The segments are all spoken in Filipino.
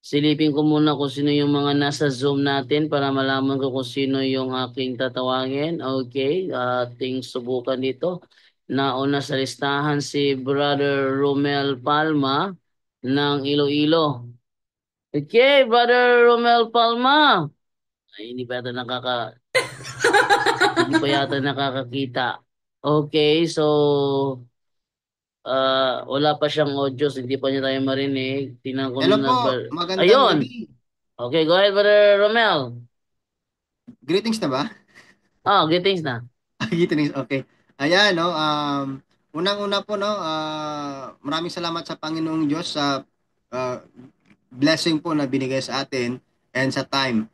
Silipin ko muna kung sino yung mga nasa Zoom natin para malaman ko kung sino yung aking tatawagin. Okay, ating subukan dito. Nauna sa listahan si Brother Romel Palma ng Iloilo. Okay, Brother Romel Palma. Ay, hindi pa yata nakakakita. Okay, so wala pa siyang audio, so hindi pa niya tayo marinig. Tingnan ko Hello na po, ba. magandang gabi. Ayun! Okay, go ahead, Brother Romel. Greetings na ba? Greetings na. Greetings, okay. Ayan, no, unang-una po, no, maraming salamat sa Panginoong Diyos sa ah, blessing po na binigay sa atin and sa time.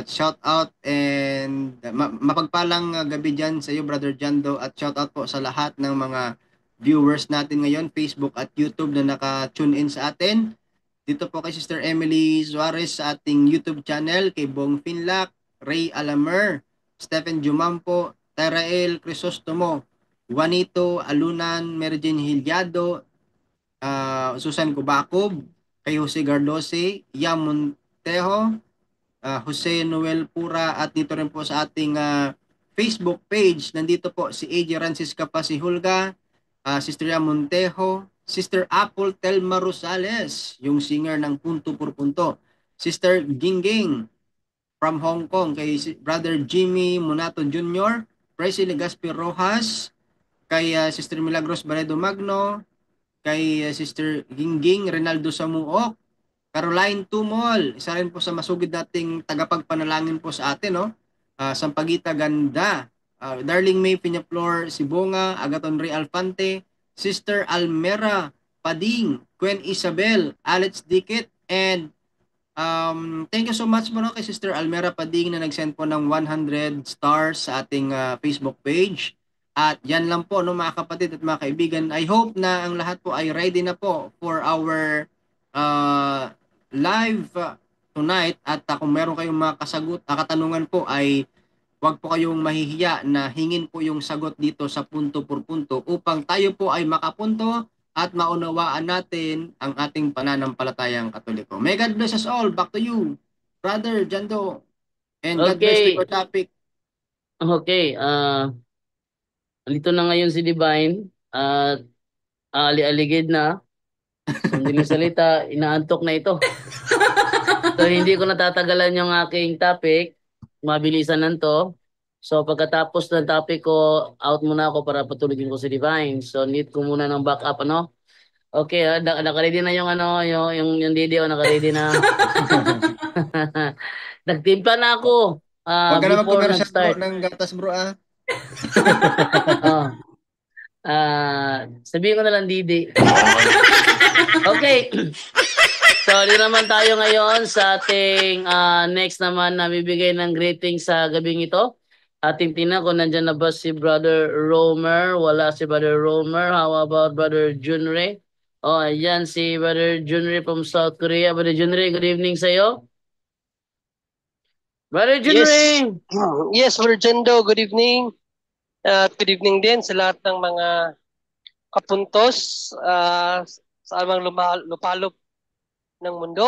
Shout out and mapagpalang gabi dyan sa iyo, Brother Jando, at shout out po sa lahat ng mga viewers natin ngayon, Facebook at YouTube na naka-tune in sa atin. Dito po kay Sister Emily Suarez sa ating YouTube channel, kay Bong Finlac, Ray Alamer, Stephen Jumampo, Tarael Crisostomo, Juanito Alunan, Merjen Hilyado, Susan Kubakob, kay Jose Gardose, Yam Montejo, Jose Noel Pura, at dito rin po sa ating Facebook page. Nandito po si AJ Francisca Pasihulga, Sister Yam Montejo, Sister Apple Telma Rosales, yung singer ng Punto por Punto, Sister Gingging from Hong Kong, kay Brother Jimmy Munato Jr., Presley Legaspi Rojas, kay Sister Milagros Baredo Magno, kay Sister Gingging Renaldo Samuok, Caroline Tumol, isa rin po sa masugid nating tagapagpanalangin po sa atin, no? Sampaguita Ganda, Darling May Piñaflor Sibonga, Agaton Ray Alfante, Sister Almera Pading, Gwen Isabel, Alex Dikit, and thank you so much po, no, kay Sister Almera Pading na nag-send po ng 100 stars sa ating Facebook page. At yan lang po, no, mga kapatid at mga kaibigan. I hope na ang lahat po ay ready na po for our uh, live tonight. At kung meron kayong mga katanungan po, ay wag po kayong mahihiya na hingin po yung sagot dito sa punto por punto upang tayo po ay makapunto at maunawaan natin ang ating pananampalatayang Katoliko. May God bless us all. Back to you, Brother Jando. And God bless to Okay. your topic. Okay. Andito na ngayon si Divine. At ali-aligid na. So, hindi salita. Inaantok na ito. So, hindi ko natatagalan yung aking topic. Mabilisan lang to. So, pagkatapos ng topic ko, out muna ako para patulogin ko si Divine. So, need ko muna ng backup, ano? Okay, naka-ready na yung ano, yung video, naka-ready na. Nagtimpla na ako Huwag ka naman before commercial bro nag-start. ng gatas bro ah. Oh, sabihin ko na lang Didi. Okay. So, di naman tayo ngayon sa ating next naman na bibigay ng greeting sa gabing ito. Ating tingnan kung nandyan na ba si Brother Romer. Wala si Brother Romer. How about Brother Junre? Oh, ayan si Brother Junre from South Korea. Brother Junre, good evening sa iyo. Brother Yes, Junre! yes, Virgendo, good evening. At good evening din sa lahat ng mga kapuntos sa amang lupalop ng mundo.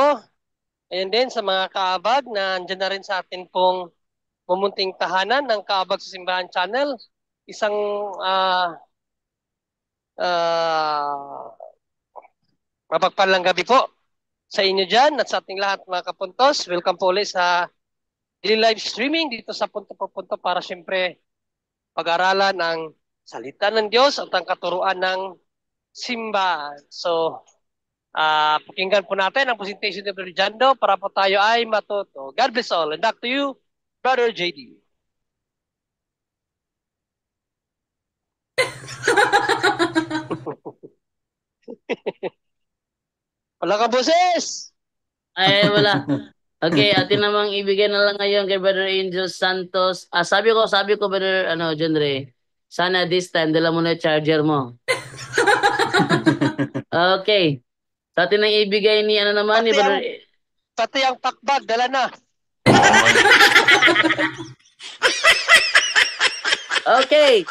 Ayan din sa mga kaabag na andyan na rin sa atin pong mumunting tahanan ng Kaabag sa Simbahan Channel. Isang uh, uh, mapagpalang gabi po sa inyo dyan at sa ating lahat mga kapuntos. Welcome po ulit sa daily live streaming dito sa Punto por Punto para siyempre pag-aralan ang salita ng Diyos at ang katuruan ng simbahan. So, pakinggan po natin ang presentation ni Brother Jando para po tayo ay matuto. God bless all. And back to you, Brother JD. Wala ka boses! Ay, wala. Okay, atin namang ibigay na lang ngayon kay Brother Angel Santos. Sabi ko, Brother, John Ray, sana this time, dala mo na yung charger mo. Okay. Sa atin ang ibigay ni, ano naman, ni Pati Brother... ang pati ang pakbag, dala na. Okay.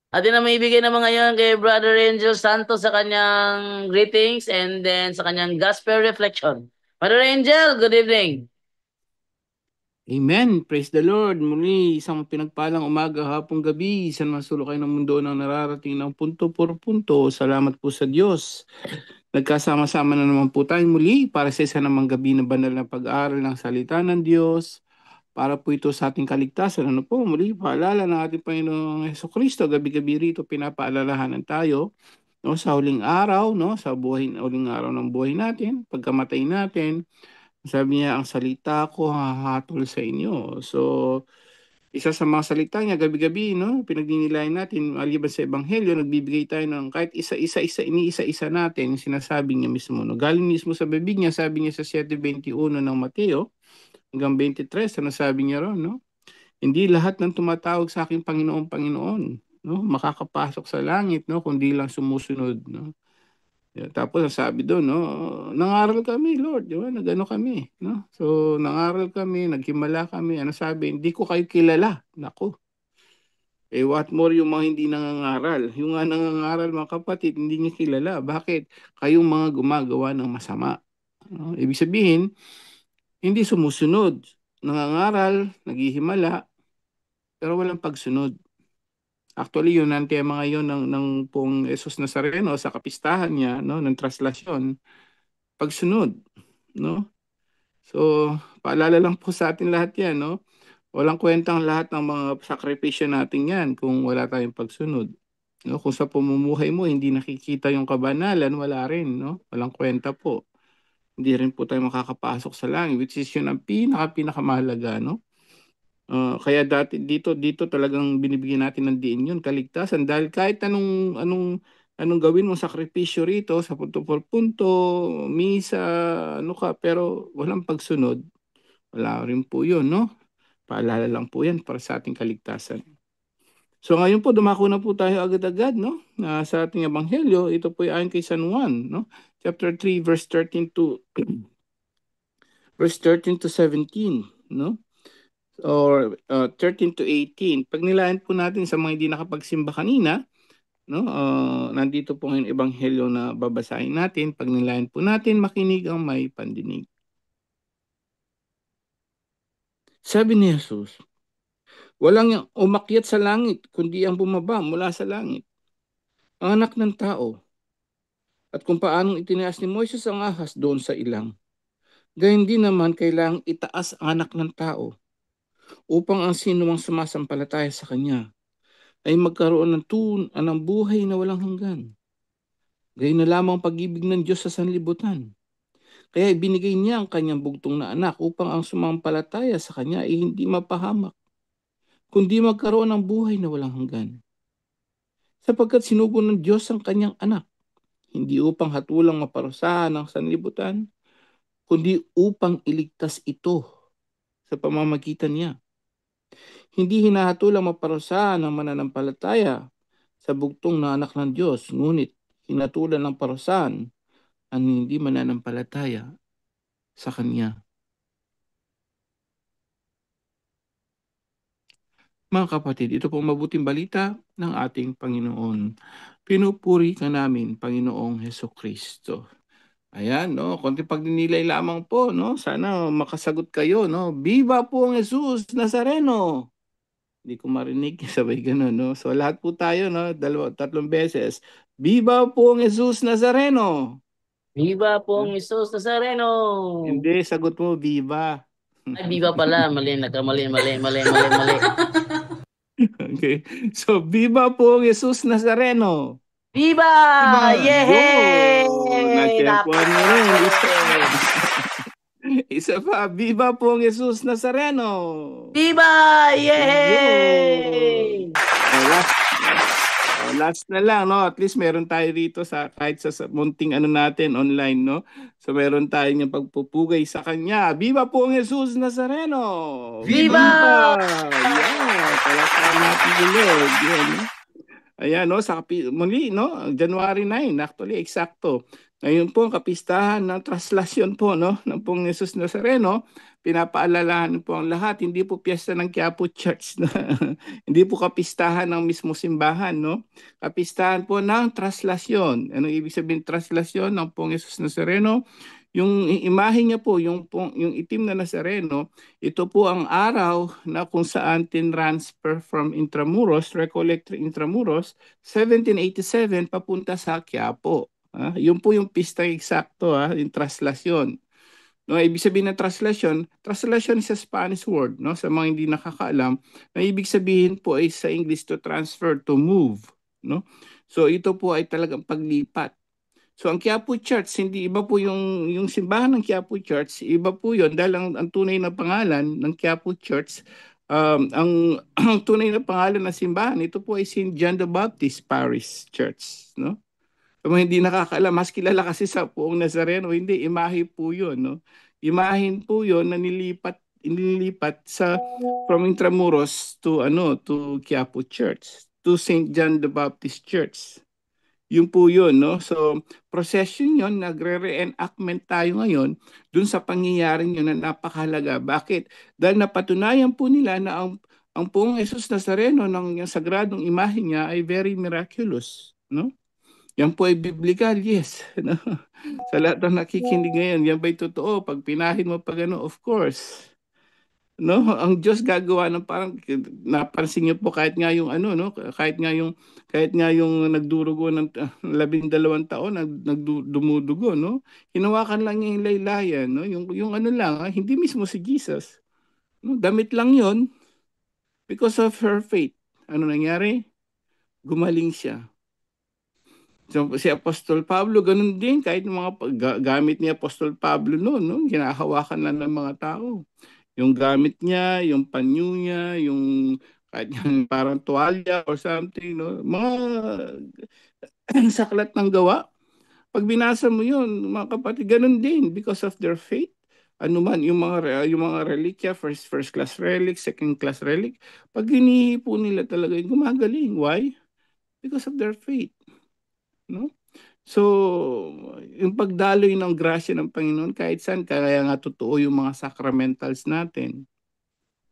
Atin na maibigay naman ngayon kay Brother Angel Santos sa kanyang greetings and then sa kanyang gospel reflection. Father Angel, good evening. Amen. Praise the Lord. Muli, isang pinagpalang umaga, hapong gabi, saan man sulok kayo ng mundo ng nararating ng punto por punto. Salamat po sa Diyos. Nagkasama-sama na naman po tayo muli para sa isa namang gabi na banal na pag-aaral ng salita ng Diyos. Para po ito sa ating kaligtasan. Ano po, muli, paalala ng ating Panginoong Hesukristo. Gabi-gabi rito, pinapaalalahanan tayo, no, sa huling araw, no, sa huling araw ng buhay natin, pagkamatay natin. Sabi niya, ang salita ko hahatol sa inyo. So, isa sa mga salita niya, gabi-gabi, no, pinagdinilayan natin, maliban sa Ebanghelyo, nagbibigay tayo ng kahit iniisa-isa natin, sinasabi niya mismo. No? Galing mismo sa bibig niya, sabi niya sa 7:21 ng Mateo, hanggang 23, ano sabi niya ron, no? Hindi lahat ng tumatawag sa aking Panginoon, Panginoon, no, makakapasok sa langit, no, kundi lang sumusunod, no. Yeah, tapos ang sabi doon, no, nangaral kami, Lord, di ba? Nagano kami, no? So, nangaral kami, naghimala kami. Ano sabi? Hindi ko kayo kilala. Nako. What more yung mga hindi nangangaral? Yung nga nangangaral, mga kapatid, hindi niya kilala. Bakit? Kayong mga gumagawa ng masama. No? Ibig sabihin, hindi sumusunod. Nangangaral, naghihimala, pero walang pagsunod. Actually, yun ang tema ngayon ng pong Jesus Nazareno sa kapistahan niya, no, ng traslasyon. Pagsunod, no? So, paalala lang po sa atin lahat 'yan, no? Walang kwentang lahat ng mga sakripisyo natin 'yan kung wala tayong pagsunod. No, kung sa pamumuhay mo hindi nakikita yung kabanalan, wala rin, no? Walang kwenta po. Hindi rin po tayo makakapasok sa langit, which is yun ang pinakamahalaga, no? Kaya dito talagang binibigyan natin ng diin yun, kaligtasan, dahil kahit anong gawin mo sakripisyo rito sa punto por punto, misa, ano ka, pero walang pagsunod, wala rin po yun, no? Paalala lang po yan para sa ating kaligtasan. So ngayon po, dumako na po tayo agad-agad, no? Sa ating ebanghelyo, ito po ay ayon kay San Juan, no? Chapter 3, verse 13 to 17, no? Or 13 to 18. Pag nilayan po natin sa mga hindi nakapagsimba kanina, no, nandito po ngayon ebanghelyo na babasahin natin. Pag nilayan po natin, makinig ang may pandinig. Sabi ni Jesus, walang umakyat sa langit, kundi ang bumaba mula sa langit, ang anak ng tao. At kung paanong itinaas ni Moises ang ahas doon sa ilang, gayon din naman kailangang itaas ang anak ng tao, upang ang sinumang sumasampalataya sa kanya ay magkaroon ng buhay na walang hanggan. Gayon na lamang pag-ibig ng Diyos sa sanlibutan. Kaya ibinigay niya ang kanyang bugtong na anak upang ang sumampalataya sa kanya ay hindi mapahamak, kundi magkaroon ng buhay na walang hanggan. Sapagkat sinugo ng Diyos ang kanyang anak, hindi upang hatulang maparusahan ang sanlibutan, kundi upang iligtas ito sa pamamagitan niya. Hindi hinahatulang maparusahan ang mananampalataya sa bugtong na anak ng Diyos, ngunit hinatulan ng parusahan ang hindi mananampalataya sa Kanya. Mga kapatid, ito pong mabuting balita ng ating Panginoon. Pinupuri ka namin, Panginoong Hesukristo. Ayan, no, konti pagninilay lamang po, no. Sana makasagot kayo, no. Viva po ang Jesus Nazareno. Hindi ko marinig, sabay ganun, no. So lahat po tayo, no, tatlong beses. Viva po ang Jesus Nazareno. Viva po ang Jesus Nazareno. Hindi, sagot mo, viva. Ay, viva pala. Mali, nagkamali, mali. Okay. So, viva po ang Jesus Nazareno. Viva! Yay! Natempuan mo rin. Isa pa, viva po ang Jesus Nazareno. Viva! Yay! Last na lang, no? At least meron tayo rito sa kahit sa munting ano natin online, no? So meron tayong yung pagpupugay sa kanya. Viva po ang Jesus Nazareno! Viva! Yeah, palakpakan natin yung Lord. Yan, no? Ayan, no? Muli, no? January 9, actually, eksakto. Ngayon po ang kapistahan ng traslasyon po, no? Ng pong Jesus Nazareno. Pinapaalalahan po ang lahat. Hindi po piyesta ng Quiapo Church. No? Hindi po kapistahan ng mismo simbahan, no? Kapistahan po ng traslasyon. Anong ibig sabihin traslasyon ng pong Jesus Nazareno? Yung imahe niya po, yung itim na Nazareno, ito po ang araw na kung saan tinransfer from Intramuros, Recolector Intramuros, 1787 papunta sa Quiapo. Yun po yung pista eksakto, yung traslasyon. No, ibig sabihin ng traslasyon is a Spanish word, no? Sa mga hindi nakakaalam, na ibig sabihin po ay sa English to transfer, to move, no? So ito po ay talagang paglipat. So ang Quiapo Church, hindi iba po yung simbahan ng Quiapo Church, iba po 'yon dahil ang tunay na pangalan ng Quiapo Church, ang tunay na pangalan ng simbahan, ito po ay St. John the Baptist Parish Church, no? Kung hindi nakakaalam, mas kilala kasi sa Poong Nazareno, hindi, imahe po yun, no? Imahin po yun na nililipat sa from Intramuros to to Quiapo Church, to St. John the Baptist Church. Yun po yun, no? So, procession yun, nagre-reenactment tayo ngayon dun sa pangyayaring yun na napakahalaga. Bakit? Dahil napatunayan po nila na ang Poong Jesus Nazareno ng yung sagradong imahe niya ay very miraculous, no? Yan po ay biblical, yes. No? Sa lahat ng nakikinig ngayon, yan ba'y totoo? Pag pinahin mo pa gano'n, of course. No, ang Diyos gagawa ng parang napansin niyo po kahit nga yung no, kahit nga yung nagdurugo ng 12 taon nagdumudugo, no. Hinawakan lang niya yung laylayan, no, yung ano lang, hindi mismo si Jesus. No, damit lang 'yon because of her faith. Ano nangyari? Gumaling siya. So, si Apostol Pablo, ganun din, kahit mga gamit ni Apostol Pablo noon, no, ginahawakan lang ng mga tao. Yung gamit niya, yung panyo niya, yung kahit yung parang tuwalya or something, no, mga saklat ng gawa. Pag binasa mo yun, mga kapatid, ganun din because of their faith. Ano man, yung mga relikya, first class relic, second class relic, pag hinihipo nila talaga, yung gumagaling. Why? Because of their faith. No? So, yung pagdaloy ng grasya ng Panginoon kahit saan, kaya nga totoo yung mga sacramentals natin.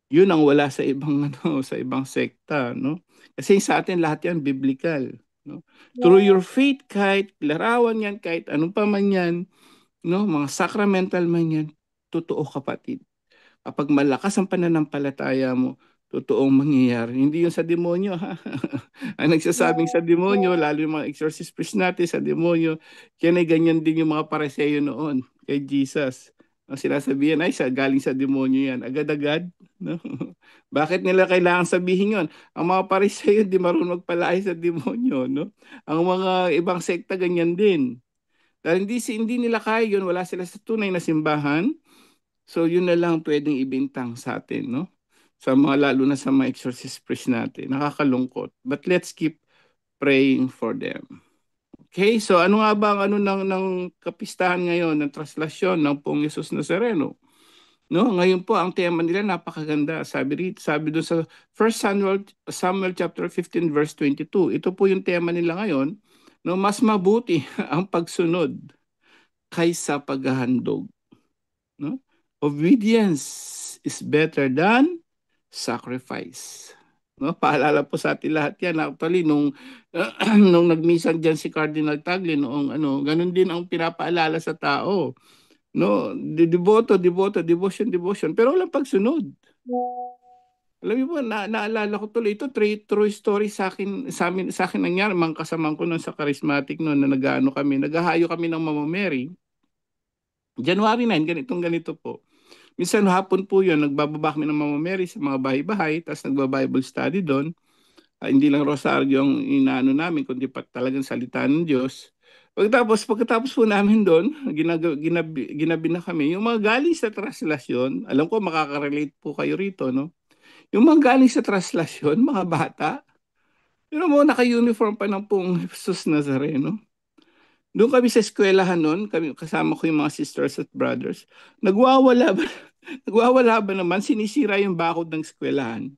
Yun ang wala sa ibang sa ibang sekta, no? Kasi sa atin lahat 'yan biblical, no? Through your faith, kahit larawan 'yan, kahit anong pa man 'yan, no, mga sacramental man 'yan, totoo kapatid. Kapag malakas ang pananampalataya mo, totoong mangyayari. Hindi yung sa demonyo, ha? Ang nagsasabing sa demonyo, lalo yung mga exorcist priest natin sa demonyo, kaya na ganyan din yung mga Pariseo noon kay Jesus. Ang sinasabihan ay galing sa demonyo yan. Agad-agad. No? Bakit nila kailangan sabihin yon? Ang mga Pariseo di marunong magpalay sa demonyo. No? Ang mga ibang sekta ganyan din. Dahil hindi nila kaya yun, wala sila sa tunay na simbahan. So yun na lang pwedeng ibintang sa atin, no? Sa mga lalo na sa mga exorcist priest natin. Nakakalungkot. But let's keep praying for them. Okay, so ano nga ba ang ng kapistahan ngayon ng traslasyon ng Poong Jesus Nazareno? No, ngayon po ang tema nila napakaganda. Sabi doon sa 1 Samuel chapter 15 verse 22. Ito po yung tema nila ngayon, no, mas mabuti ang pagsunod kaysa paghahandog. No? Obedience is better than sacrifice. No, paalala po sa atin lahat 'yan. Actually nung nagmisan diyan si Cardinal Tagle noong ganun din ang pinapaalala sa tao. No, devotion, pero walang pagsunod. Alam niyo po, naalala ko tuloy ito, true story sa akin nangyari, mga kasamahan ko noon sa charismatic noon na naghahayo kami ng Mama Mary. January 9, ganito po. Minsan hapon po yun, nagbababa kami ng Mama Mary sa mga bahay-bahay, tapos nagba-Bible study doon. Hindi lang rosaryo ang inaano namin, kundi talagang salita ng Diyos. Pagkatapos po namin doon, ginabi na kami. Yung mga galing sa traslasyon, alam ko makaka-relate po kayo rito, no? Yung mga galing sa traslasyon, mga bata, pero mo naka-uniform pa ng Poong Jesus Nazareno. Doon kami sa eskwelahan noon, kasama ko yung mga sisters at brothers. Nagwawala ba naman, sinisira yung bakod ng eskwelahan.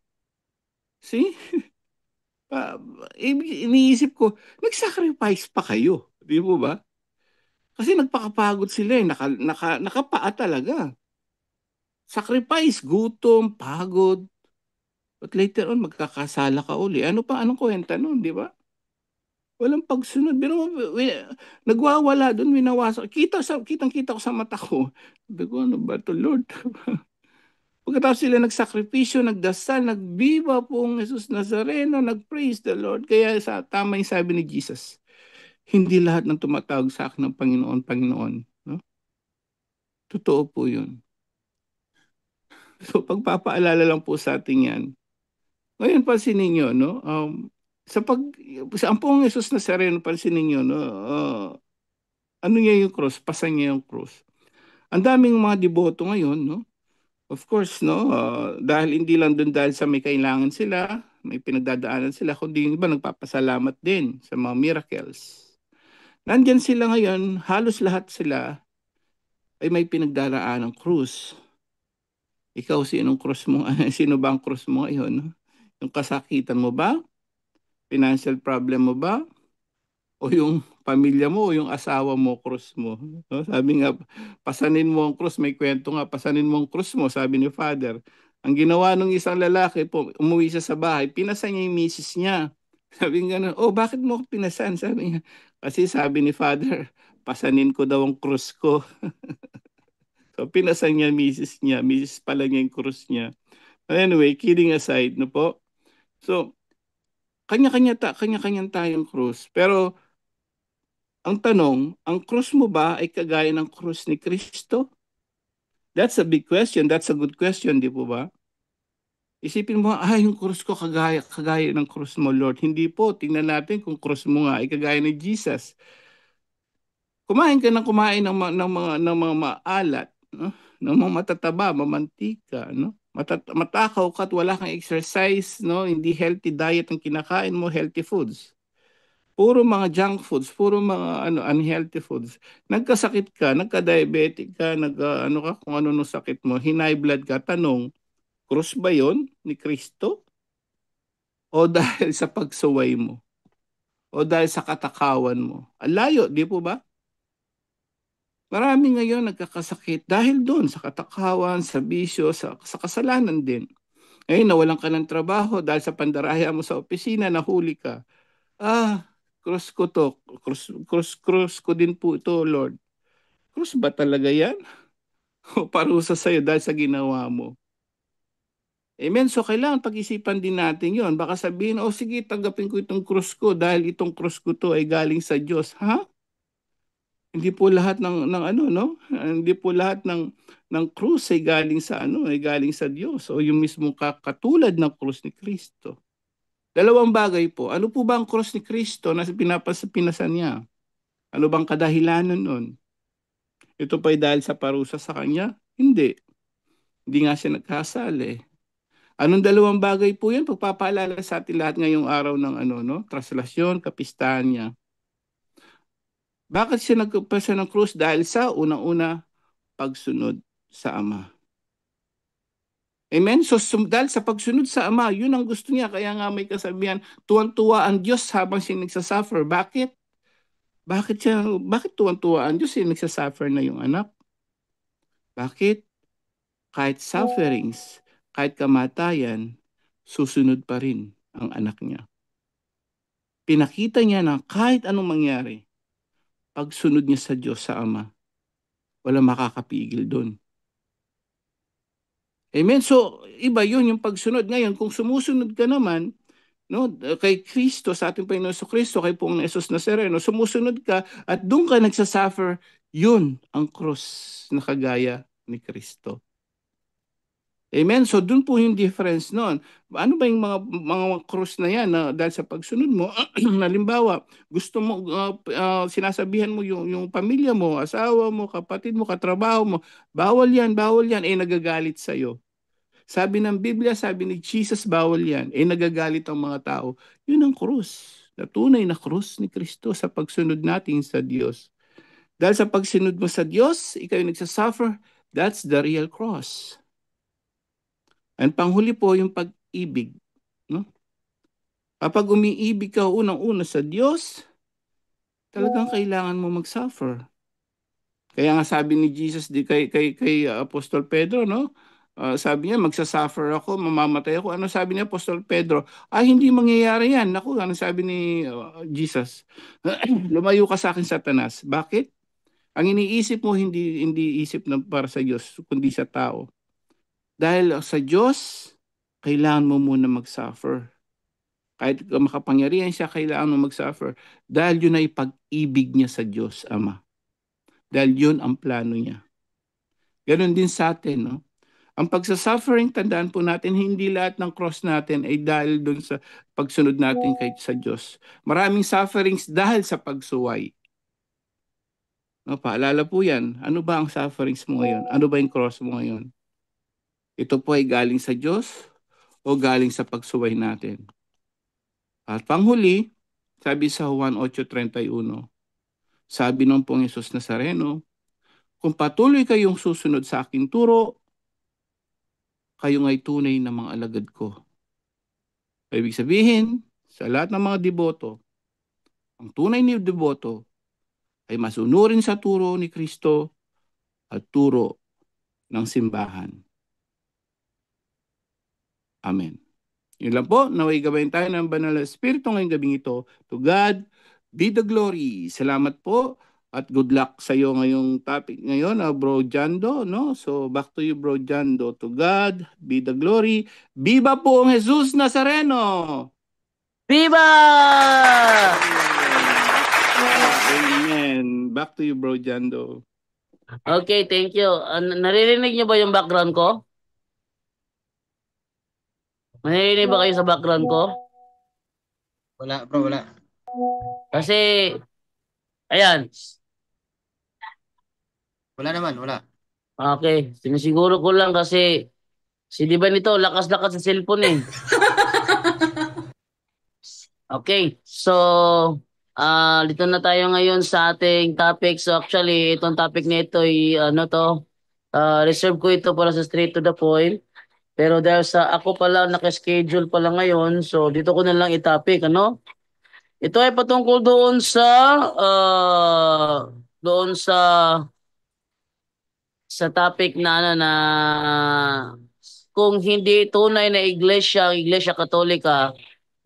See? Iniisip ko, nag-sacrifice pa kayo. Di mo ba? Kasi nagpakapagod sila eh. Nakapaa talaga. Sacrifice, gutom, pagod. But later on, magkakasala ka uli. Anong kwenta nun, di ba? Walang pagsunod. Pero nagwawala doon, winawasak. Kitang-kita ko sa mata ko. Sabi ko, ano ba ito, Lord? Pagkatapos sila nagsakripisyo, nagdasal, nagbiba pong Jesus Nazareno, nag-praise the Lord. Kaya tama yung sabi ni Jesus, hindi lahat ng tumatawag sa akin ng Panginoon, Panginoon. No? Totoo po yun. So pagpapaalala lang po sa atin yan. Ngayon pansinin ninyo, no? Sa ampong Jesus Nazareno, pansinin ninyo, no? Ano niya yung cross? Pasan niya yung cross. Ang daming mga deboto ngayon, no? Of course, no? Dahil hindi lang doon dahil sa may kailangan sila, may pinagdadaanan sila, kundi yung iba nagpapasalamat din sa mga miracles. Nandyan sila ngayon, halos lahat sila ay may pinagdaraan ng krus. Ikaw, sinong krus mo? Sino ba ang krus mo ngayon? Yung kasakitan mo ba? Financial problem mo ba? O yung pamilya mo o yung asawa mo, krus mo? No? Sabi nga, pasanin mo ang krus. May kwento nga, pasanin mo ang krus mo, sabi ni Father. Ang ginawa ng isang lalaki, umuwi siya sa bahay, pinasan niya yung misis niya. Sabi nga, oh, bakit mo ako pinasan? Sabi niya, kasi sabi ni Father, pasanin ko daw ang krus ko. So, pinasan niya misis niya. Misis pala niya yung krus niya. Anyway, kidding aside, no po? So, kanya-kanyang tayong krus. Pero, ang tanong, ang krus mo ba ay kagaya ng krus ni Kristo? That's a big question. That's a good question, di po ba? Isipin mo, yung krus ko kagaya ng krus mo, Lord. Hindi po. Tingnan natin kung krus mo nga ay kagaya ni Jesus. Kumain ka ng kumain ng mga maalat, no? Ng mga matataba, mamantika, no? Matakaw ka at wala kang exercise, no? Hindi healthy diet ang kinakain mo, healthy foods. Puro mga junk foods, puro mga unhealthy foods. Nagkasakit ka, nagka-diabetic ka, ano ka kung ano no sakit mo, high blood ka, tanong, krus ba 'yon ni Kristo? O dahil sa pagsuway mo? O dahil sa katakawan mo? Ang layo, di po ba? Marami ngayon nagkakasakit dahil doon sa katakawan, sa bisyo, sa kasalanan din. Ngayon nawalan ka ng trabaho dahil sa pandaraya mo sa opisina, nahuli ka. Cross ko to. Cross ko din po ito, Lord. Cross ba talaga yan? O parusa sa'yo dahil sa ginawa mo? Amen. So kailangan pag-isipan din natin yon. Baka sabihin, sige, tanggapin ko itong cross ko dahil itong cross ko to ay galing sa Diyos. Ha? Hindi po lahat ng ano, no? Hindi po lahat ng krus ay galing sa ay galing sa Diyos o yung mismong katulad ng krus ni Kristo. Dalawang bagay po. Ano po ba ang krus ni Kristo na pinasan niya? Ano bang kadahilanan nun? Ito pa ay dahil sa parusa sa kanya? Hindi. Hindi nga siya nagkasal. Anong dalawang bagay po yan? Pagpapaalala sa atin lahat ngayong araw ng traslasyon, kapistahan niya. Bakit siya nagpasa ng krus? Dahil sa unang-una, pagsunod sa Ama. Amen? So, dahil sa pagsunod sa Ama, yun ang gusto niya. Kaya nga may kasabihan, tuwan-tuwa ang Diyos habang siya nagsasuffer. Bakit? Bakit tuwan-tuwa ang Diyos siya nagsasuffer na yung anak? Bakit? Kahit sufferings, kahit kamatayan, susunod pa rin ang anak niya. Pinakita niya na kahit anong mangyari, pagsunod niya sa Diyos, sa Ama, walang makakapigil doon. Amen? So, iba yun yung pagsunod. Ngayon, kung sumusunod ka naman, no, kay Kristo, sa ating Panginoon sa Kristo, kay Pong Jesus Nazareno, sumusunod ka at doon ka nagsasuffer, yun ang cross na kagaya ni Kristo. Amen? So, doon po yung difference noon. Ano ba yung mga cross na yan na dahil sa pagsunod mo, halimbawa, gusto mo, sinasabihan mo yung pamilya mo, asawa mo, kapatid mo, katrabaho mo, bawal yan, nagagalit sa'yo. Sabi ng Biblia, sabi ni Jesus, bawal yan, nagagalit ang mga tao. Yun ang krus. Na tunay na krus ni Kristo sa pagsunod natin sa Diyos. Dahil sa pagsunod mo sa Diyos, ikaw yung nagsasuffer, that's the real cross. Ang panghuli po yung pag-ibig. No? Kapag umiibig ka unang-una sa Diyos, talagang kailangan mo mag-suffer. Kaya nga sabi ni Jesus kay Apostol Pedro, no? Sabi niya, magsasuffer ako, mamamatay ako. Ano sabi ni Apostol Pedro? Ay, hindi mangyayari yan. Naku, ano sabi ni Jesus? Lumayo ka sa akin, Satanas. Bakit? Ang iniisip mo, hindi isip na para sa Diyos, kundi sa tao. Dahil sa Diyos, kailangan mo muna mag-suffer. Kahit makapangyarihan siya, kailangan mo mag-suffer. Dahil yun ay pag-ibig niya sa Diyos, Ama. Dahil yun ang plano niya. Ganon din sa atin, no? Ang pagsasuffering, tandaan po natin, hindi lahat ng cross natin ay dahil dun sa pagsunod natin kay sa Diyos. Maraming sufferings dahil sa pagsuway. No, paalala po yan. Ano ba ang sufferings mo ngayon? Ano ba yung cross mo ngayon? Ito po ay galing sa Diyos o galing sa pagsuway natin? At panghuli, sabi sa Juan 8:31, sabi ng pong Jesus Nazareno, kung patuloy kayong susunod sa aking turo, kayo ay tunay na mga alagad ko. Ibig sabihin, sa lahat ng mga deboto, ang tunay ni deboto ay masunurin sa turo ni Kristo at turo ng simbahan. Amen. Yun lang po, naway gabayin tayo ng banal na espiritu ngayong gabing ito. To God be the glory. Salamat po at good luck sa iyo ngayong topic ngayon, Bro Jando, no? So back to you, Bro Jando. To God be the glory. Viva po ang Jesus Nazareno! Viva! Amen. Back to you, Bro Jando. Okay, thank you. Naririnig niyo ba yung background ko? Naririnig ba kayo sa background ko? Wala, bro, wala. Kasi, ayan. Wala naman, wala. Okay, sinisiguro ko lang kasi si Diba nito, lakas-lakas sa cellphone eh. Okay, so dito na tayo ngayon sa ating topic. So actually, itong topic na ito ay reserve ko ito para sa straight to the point. Pero dahil sa ako pala naka-schedule pala ngayon, so dito ko na lang i-topic, ano? Ito ay patungkol doon sa topic na kung hindi tunay na iglesia, ang Iglesia Katolika,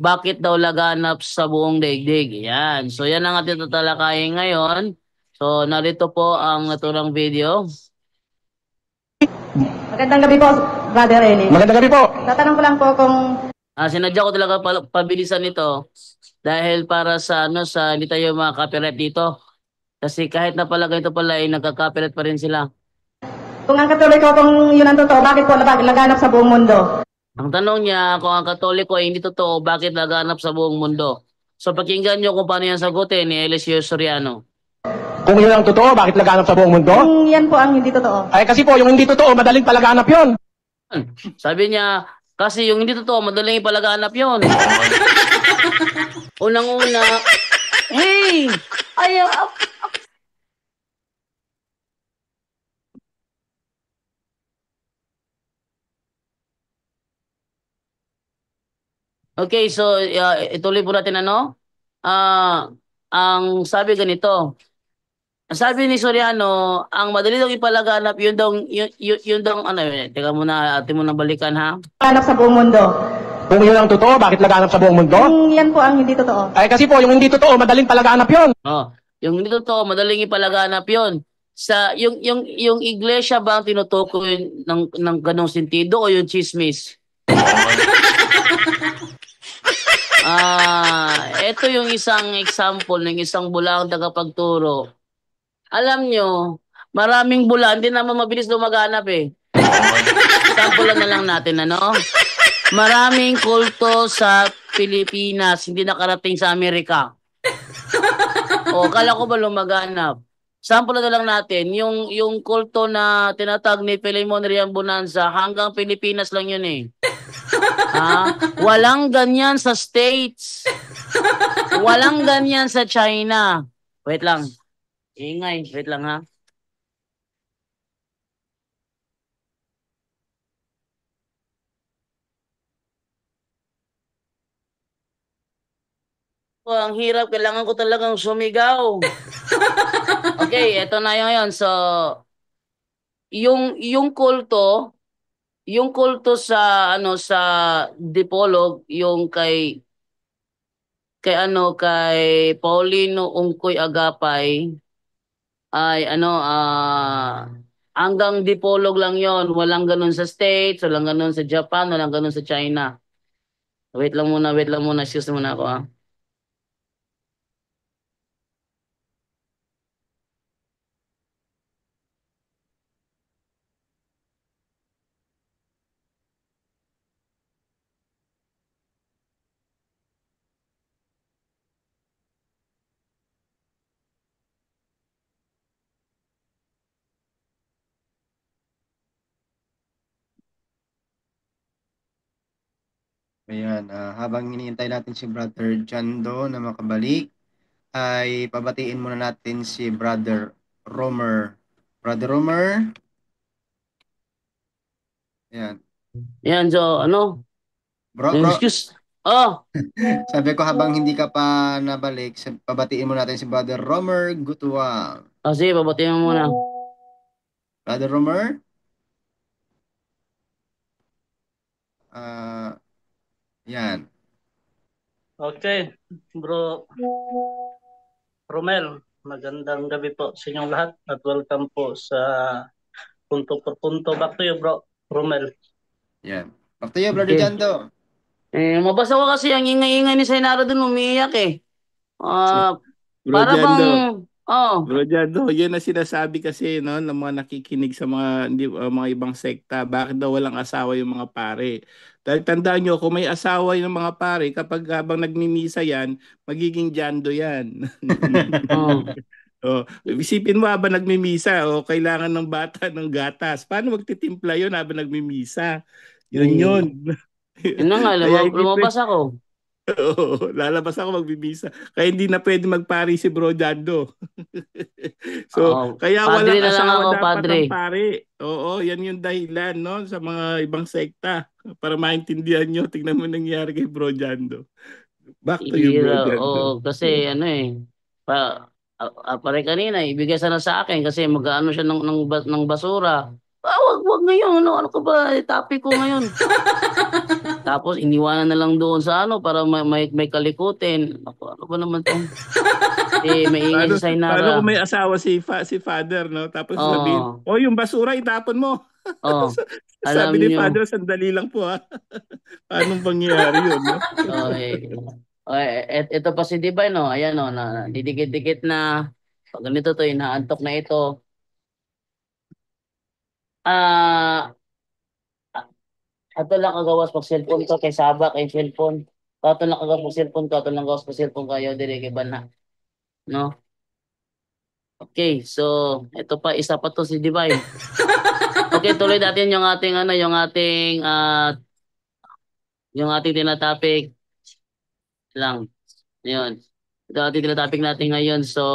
bakit daw laganap sa buong daigdig? Yan. So yan ang ating tatalakayin ngayon. So narito po ang naturang video. Magandang gabi po, Brother Eli. Magandang gabi po. Tatanong ko lang po kung Sinadya ko talaga pabilisan ito dahil para sa sa hindi tayo mga copyright dito. Kasi kahit na pala ganito pala ay nagka-copyright pa rin sila. kung ang Katoliko kung yun ang totoo, bakit po laganap sa buong mundo? Ang tanong niya kung ang Katoliko ay hindi totoo, bakit laganap sa buong mundo? So pakinggan niyo kung paano yan sagutin ni Eliseo Soriano. Kung yun ang totoo, bakit laganap sa buong mundo? Kung yan po ang hindi totoo. Ay kasi po, yung hindi totoo, madaling palaganap yun. Sabi niya, kasi yung hindi totoo, madaling ipalaganap yun. Unang-una, hey! Ayaw! Okay, so ituloy po natin ang sabi ganito. Sabi ni Soriano, ang madali daw ipalaganap yun daw teka muna, atin mo nang balikan ha. Laganap sa buong mundo. Kung yun ang totoo, bakit laganap sa buong mundo? Kung yan po ang hindi totoo. Ay kasi po, yung hindi totoo, madaling palaganap yun. Oh, yung hindi totoo, madaling ipalaganap yun. Sa yung iglesia ba ang tinutukoy ng ganong sentido o yung chismis? Ito yung isang example ng isang bulang tagapagturo. Alam nyo, maraming bulan, hindi naman mabilis lumaganap eh. Example na lang natin, Maraming kulto sa Pilipinas, hindi nakarating sa Amerika. O, kala ko ba lumaganap? Sample na lang natin, yung kulto na tinatag ni Philemon Rian Bonanza, hanggang Pilipinas lang yun eh. Walang ganyan sa States. Walang ganyan sa China. Wait lang. Ingay. Wait lang ha. Ang hirap. Kailangan ko talagang sumigaw. Okay, eto na yun. So, yung kulto, yung kulto sa ano sa Dipolog, yung kay Paulino Ungkoy Agapay ay hanggang Dipolog lang yon, walang ganun sa States, walang ganun sa Japan, walang ganun sa China. Wait lang muna, excuse muna ako ah. Ayan, habang hinihintay natin si Brother Jando na makabalik, ay pabatiin muna natin si Brother Romer. Brother Romer, ayan. Yan, so Bro, excuse. Oh, sabi ko habang hindi ka pa nabalik, pabatiin mo natin si Brother Romer Gutua. sige, babatiin mo muna. Brother Romer? Ah, yan. Okay, Bro Romel, magandang gabi po sa inyong lahat at welcome po sa Punto por Punto. Back to you, Bro Romel. Yan. Back to you, Brother Okay. Jando. Mabasa ko kasi ang ingay-ingay ni Senaro dun, umiiyak eh. Bro Para Jando, bang, Bro Jando, yun ang sinasabi kasi no, ng mga nakikinig sa mga ibang sekta. Bakit daw walang asawa yung mga pare? Dahil tandaan nyo, kung may asawa yung mga pare, kapag habang nagmimisa yan, magiging Jando yan. oh, Oh, isipin mo habang nagmimisa, kailangan ng bata ng gatas. Paano magtitimpla yun habang nagmimisa? Yun yun. yun na nga, Kaya hindi lumabas ako. Oo, lalabas ako magbibisa. Kaya hindi na pwede magpari si Bro Jando. So, kaya Padre walang na lang asawa ako, dapat padre. ang pari. Oo, yan yung dahilan no sa mga ibang sekta. Para maintindihan nyo, tingnan mo nangyari kay Bro Jando. Back to you, Bro Jando. Kasi pare kanina, ibigay sana sa akin kasi mag-ano siya ng basura. Wag ngayon, ano ka ba, topic ko ngayon. Tapos iniwanan na lang doon sa para may kalikutin. Ano ba naman to? May ingay Paano, si paano Sainara. kung may asawa si father, no? Tapos sabihin, Oo. yung basura itapon mo. Oh, alam Sabi ni nyo. father, sandali lang po ha. Paano mangyayari yun, no? Ito pa si Divine, no? Ayan, no, didikit-dikit na. Pag ganito to, inaantok na ito. Ato lang kagawas pag cellphone ko kay Sabak kay cellphone. Ato lang kagawas pag cellphone ko, ato lang kagawas pag cellphone kayo dire kay bana. No? Okay, so ito pa isa pa to si Divine. Okay, tuloy natin yung ating yung ating tinatopic lang. Yun. Ito ang ating tinatopic natin ngayon. So,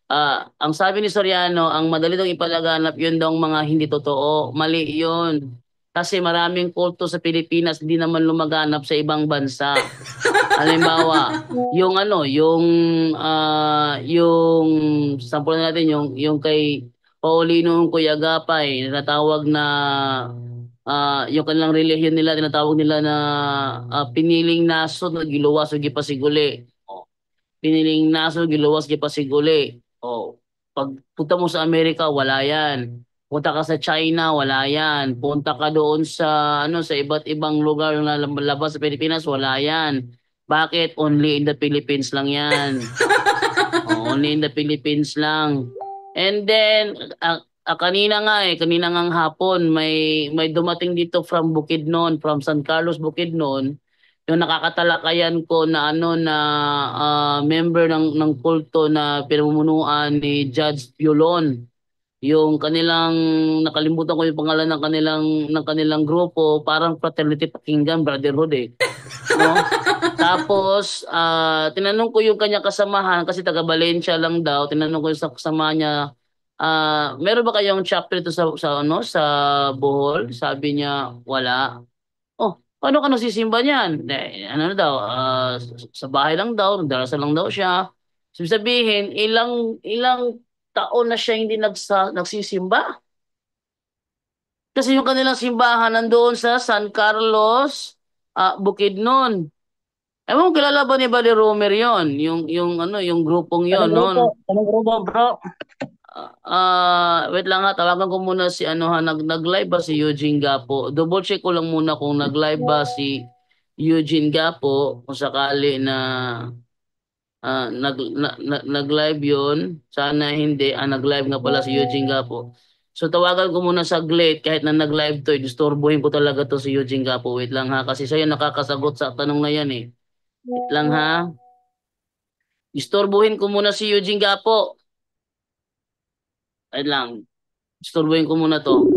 ang sabi ni Soriano, ang madali daw ipalaganap yun daw ang mga hindi totoo. Mali yun. Kasi maraming kulto sa Pilipinas hindi naman lumaganap sa ibang bansa. Halimbawa, yung sample natin yung kay Paulino Cuyagapay, tinatawag na yung kanilang relihiyon nila, tinatawag nila na piniling nasod na giluwas o gipasiguli. Piniling nasod giluwas gipasiguli. Pag punta mo sa Amerika, wala yan. Punta ka sa China, wala yan. Punta ka doon sa iba't ibang lugar na labas sa Pilipinas, wala yan. Bakit? Only in the Philippines lang yan. Only in the Philippines lang. And then, kanina nga hapon, may dumating dito from Bukidnon, from San Carlos, Bukidnon, yung nakakatalakayan ko na member ng kulto na pinamumunuan ni Judge Violon. Yung kanilang nakalimutan ko yung pangalan ng kanilang grupo, parang Fraternity Pakinggan Brotherhood eh. No? Tapos tinanong ko yung kanya kasamahan kasi taga Valencia lang daw. Tinanong ko yung sa kasama niya, meron ba kayong chapter ito sa Bohol? Sabi niya, wala. Oh, paano ka nagsisimba niyan? Ano daw, sa bahay lang daw, nagdarasal lang daw siya. Sabihin, ilang taon na siya hindi nagsisimba. Kasi yung kanilang simbahan nandoon sa San Carlos, Bukidnon. Ewan ko, kilala ba ni Buddy Romer yon? Yung grupong yon, Anong no? grupo? Anong grupo, bro? Wait lang ha, tawagan ko muna si nag-live ba si Eugene Gapo? Double check ko lang muna kung nag-live ba si Eugene Gapo kung sakali na nag-live 'yon. Sana hindi. Nag-live nga pala si Eugene Gapo. So tawagan ko muna saglit kahit na nag-live to, disturbuhin ko talaga to si Eugene Gapo. Wait lang ha kasi siya yung nakakasagot sa tanong na yan eh. Wait lang ha. Disturbuhin ko muna si Eugene Gapo. Wait lang. Disturbuhin ko muna to.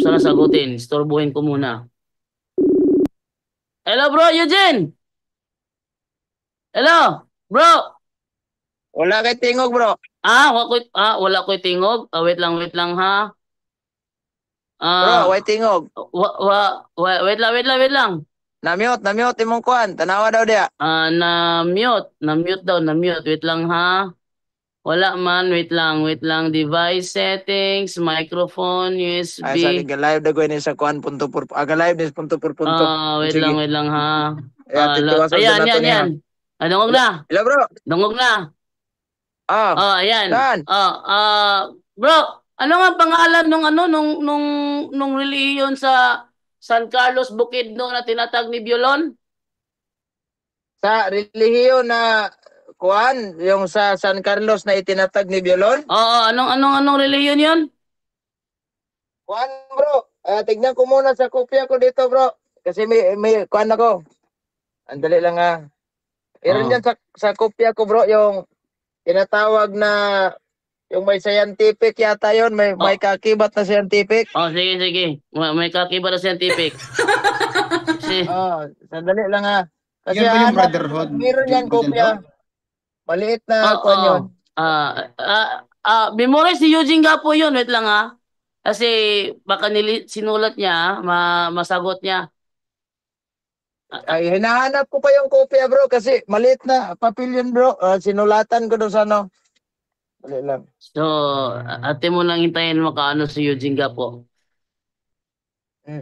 Sana sagutin. Disturbuhin ko muna. Hello bro, Eugene! Hello, bro! Wala kay tingog, bro. Wala ko tingog. Wait lang ha. Bro, why tingog? Wait lang. Na-mute imong kuan. Tanawa daw dia. Na-mute daw. Wait lang ha. Wala man, wait lang. Device settings, microphone, USB. Ay, sa live daw ni sa kuan punto por. Live ni punto por punto. Wait lang ha. Ayan. Dungog na. Hello, bro. Dungog na. Ayan. Saan? Bro, ano nga pangalan nung reliyon sa San Carlos Bukidnon na tinatag ni Violon? Sa relihiyon na kuan, yung sa San Carlos na itinatag ni Violon? Oo, anong reliyon 'yon? Kuan, bro. Tignan ko muna sa kopya ko dito, bro. Kasi may kuan ako. Andali lang Meron dyan sa kopya ko, bro, yung tinatawag na yung may scientific yata yun. May kakibat na scientific. Sige. May kakibat na scientific. Sandali lang Kasi Yan ba yung Brotherhood? Meron yan kopya. Maliit na kuan yun. Memorize si Eugene Gapo yun. Wait lang Kasi baka sinulat niya, masagot niya. Ay, hinahanap ko pa yung kopya, bro, kasi maliit na papel yun, bro. Sinulatan ko doon sa ano. Dali lang. So, ate mo lang hintayin makaano si Eugene Gapo.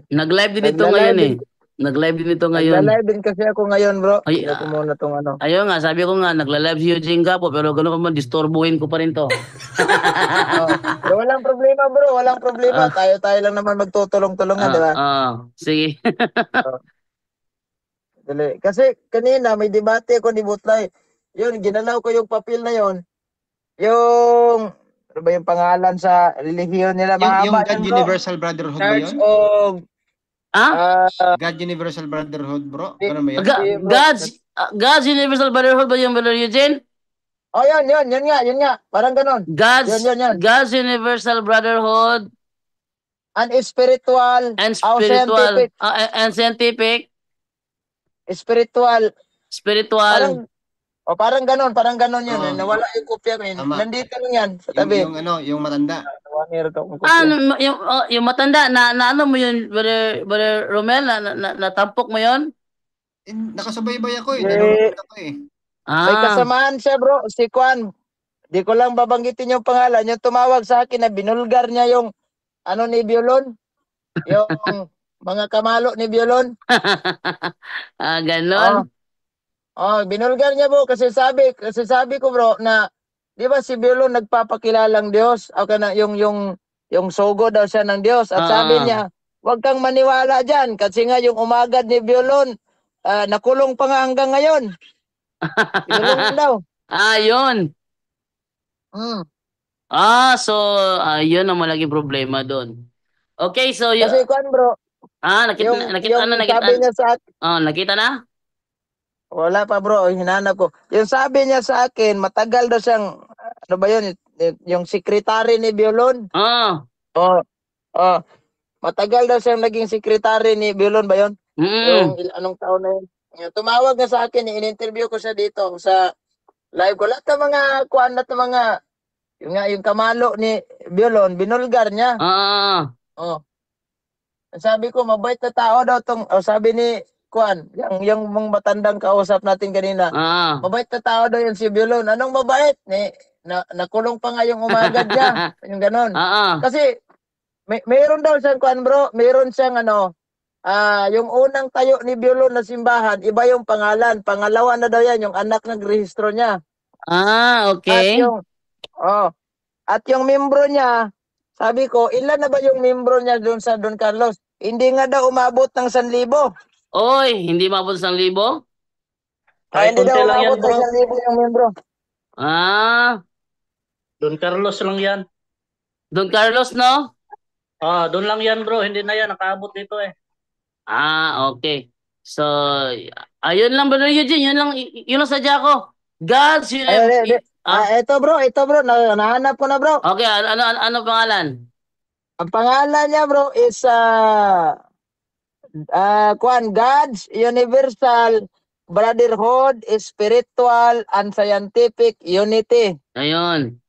Nag-live din ito ngayon eh. Nag-live din ito ngayon. Nag-live din kasi ako ngayon, bro. Ay, Kaya ko muna tong ano. Ayun nga, sabi ko nga, nagla-live si Eugene Gapo, pero gano'n pa man, disturbuhin ko pa rin to. Pero walang problema, bro. Walang problema. Tayo lang naman magtutulong-tulungan, di ba? Sige. Dali. Kasi kanina may debate ako ni Butlay. Yun, ginalaw ko yung papel na yun. Yung, ano ba yung pangalan sa relihiyon nila? Yung Mahaba God yun, bro. Universal Brotherhood ba Church yun? of... God Universal Brotherhood, bro? Ano ba yun? God's Universal Brotherhood ba yung Brother Eugene? Oh, yun nga. Parang ganon. Yun. God's Universal Brotherhood And spiritual. Scientific. And scientific. Spiritual. Parang ganon yun. Nawala yung kopya ko yun. Nandito lang yan sa tabi. Yung matanda. Yung matanda na ano mo yun, Brother Romel, natampok mo yun? Nakasubaybay ako nanonood ako May kasamaan siya, bro. Si Kwan. Di ko lang babanggitin yung pangalan. Yung tumawag sa akin na binulgar niya yung ni Violon. Yung mga kamalo ni Violon. Ganon? Binulgar niya, bro. Kasi sabi ko, bro, na di ba si Violon nagpapakilalang Diyos? O kana yung sogo daw siya ng Diyos. At sabi niya, huwag kang maniwala dyan. Kasi nga yung umagad ni Violon, nakulong pa nga hanggang ngayon. Pinulong daw. Yun. So, yun ang malaking problema doon. Okay, so yun. Kasi Kwan, bro. Nakita na? Sabi niya sa akin. Nakita na? Wala pa, bro. Hinanap ko. Yung sabi niya sa akin, matagal daw siyang, ano ba yun? Yung secretary ni Violon. Matagal daw siyang naging secretary ni Violon ba yun? Yung anong taon na yun? Tumawag na sa akin, in-interview ko siya dito sa live ko. Lahat ng mga kuan at mga yung kamalo ni Violon, binulgar niya. Sabi ko, mabait na tao daw tong, sabi ni Kuan, yung matandang kausap natin kanina. Mabait na tao daw yun si Violon. Anong mabait? nakulong pa nga yung umagad niya. Yung ganon. Ah, Kasi mayroon daw siyang kuan bro, mayroon siyang yung unang tayo ni Biolon na simbahan, iba yung pangalan. Pangalawa na daw yan, yung anak nagrehistro niya. At okay. at yung membro niya, sabi ko, ilan na ba yung membro niya doon sa Don Carlos? Hindi nga daw umabot ng 1,000. Oy, hindi mabot sa 1,000? Kahit Hindi konti daw lang yan, umabot ng bro. 1,000 yung membro. Ah, Don Carlos lang yan. Don Carlos, no? Doon lang yan, bro. Hindi na yan. Nakaabot dito eh. Okay. So, ayun lang, Brother Eugene. Yun lang sadya ko. God's Ito bro, nahanap ko na bro. Okay, ano pangalan? Ang pangalan niya bro is God's Universal Brotherhood, Spiritual and Scientific Unity. Ayun.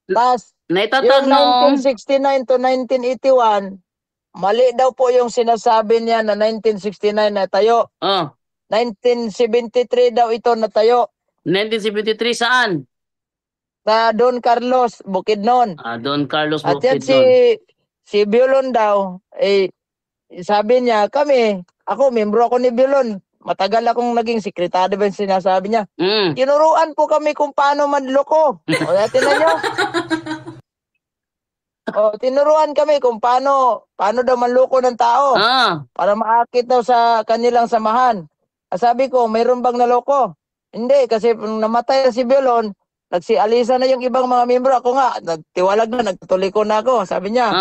Tas Naitatag yung nung 1969 to 1981, mali daw po yung sinasabi niya na 1969 na tayo. 1973 daw ito natayo. 1973 saan? Sa Don Carlos, Bukidnon. Don Carlos At yan Bukidnon. si Biolon daw, sabi niya, ako, membro ako ni Biolon. Matagal akong naging sekretary ba yung sinasabi niya. Tinuruan po kami kung paano manloko. Tinan nyo. Tinuruan kami kung paano daw manloko ng tao. Para maakit daw sa kanilang samahan. Sabi ko, mayroon bang naloko? Hindi, kasi namatay na si Biolon, nagsialisa na yung ibang mga miyembro. Ako nga, nagtiwalag na, nagtuliko na ako. Sabi niya,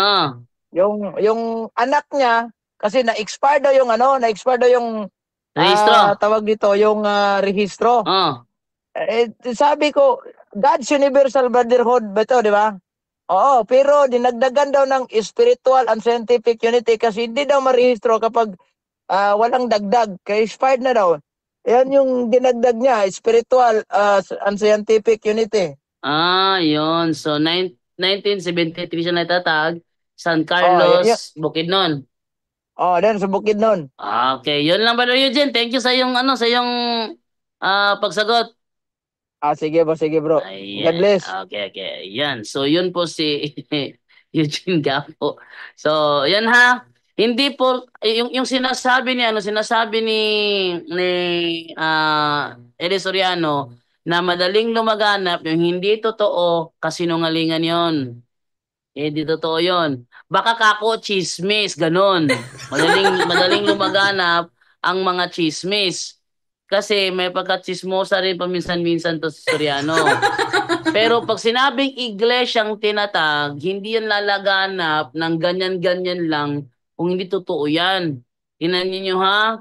yung anak niya, kasi na-expire daw yung rehistro. Tawag dito, yung rehistro. Sabi ko, God's Universal Brotherhood ba ito, di ba? Oo, pero dinagdagan daw ng Spiritual and Scientific Unity kasi hindi daw marehistro kapag walang dagdag. Kaya expired na daw. Yan yung dinagdag niya, Spiritual and Scientific Unity. Yun. So, 1973 siya natatag. San Carlos, Bukidnon. Then sa Bukidnon. Okay, yun lang Brother Eugene. Thank you sa yung pagsagot. Sige bro. Ayan. God bless. Okay. Yan. So, yun po si Eugene Gapo. So, yan ha. Hindi po yung sinasabi ni Eli Soriano na madaling lumaganap, yung hindi totoo, kasinungalingan 'yon. Hindi totoo 'yon. Baka kako chismis, ganun. Madaling lumaganap ang mga chismis. Kasi may pagka-chismosa rin paminsan-minsan to si Soriano. Pero pag sinabing iglesyang tinatag, hindi yan lalaganap ng ganyan-ganyan lang kung hindi totoo yan. Tingnan niyo ha.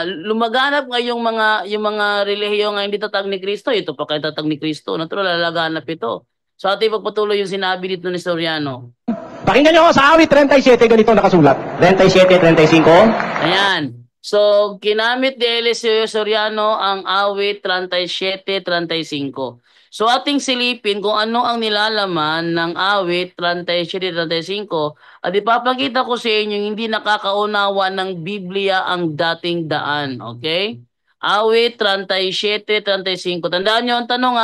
Lumaganap nga yung mga relihiyon nga hindi tatag ni Kristo. Ito pa kay tatag ni Kristo. Natural lalaganap ito. So ating pagpatuloy yung sinabi dito ni Soriano. Pakinggan nyo sa awit 37, ganito nakasulat. 37-35. Ayan. So, kinamit ni Eliseo Soriano ang awit 37-35. So, ating silipin kung ano ang nilalaman ng awit 37-35 at ipapakita ko sa inyo hindi nakakaunawa ng Biblia ang dating daan. Okay? Awit 37-35. Tandaan nyo ang tanong